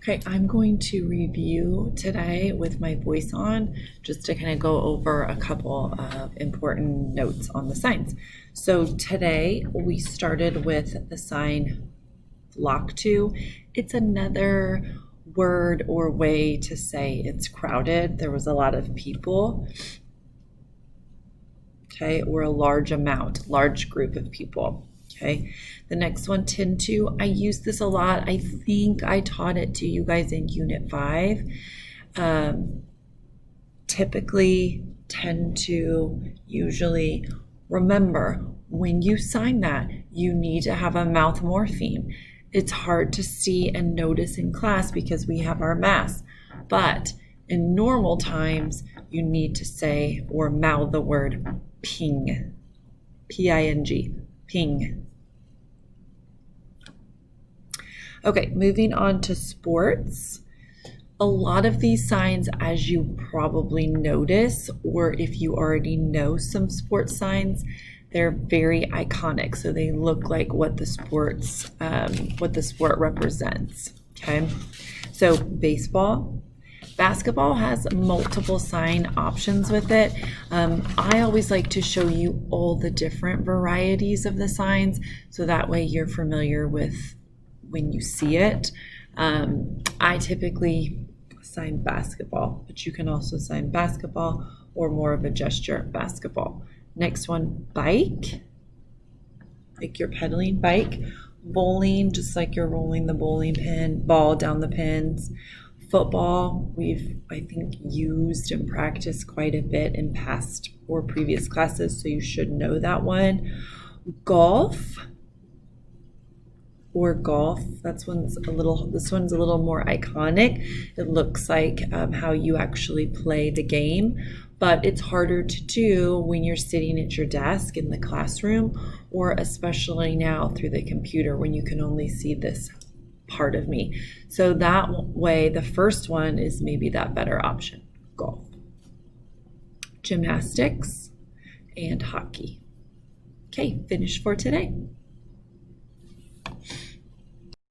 Okay, I'm going to review today with my voice on just to kind of go over a couple of important notes on the signs. So today we started with the sign flock to. It's another word or way to say it's crowded. There was a lot of people, okay, or a large amount, large group of people. Okay, the next one, tend to. I use this a lot. I think I taught it to you guys in Unit 5. Typically, tend to, usually. Remember, when you sign that, you need to have a mouth morpheme. It's hard to see and notice in class because we have our masks. But in normal times, you need to say or mouth the word ping. P-I-N-G. Ping. Okay, moving on to sports. A lot of these signs, as you probably notice, or if you already know some sports signs, they're very iconic. So they look like what the sport represents. Okay, so baseball. Basketball has multiple sign options with it. I always like to show you all the different varieties of the signs, so that way you're familiar with when you see it. I typically sign basketball, but you can also sign basketball or more of a gesture basketball. Next one, bike, like you're pedaling bike. Bowling, just like you're rolling the bowling pin, ball down the pins. Football, I think, used and practiced quite a bit in past or previous classes, so you should know that one. Golf, this one's a little more iconic. It looks like how you actually play the game, but it's harder to do when you're sitting at your desk in the classroom, or especially now through the computer when you can only see this part of me. So that way, the first one is maybe that better option, golf. Gymnastics and hockey. Okay, finished for today.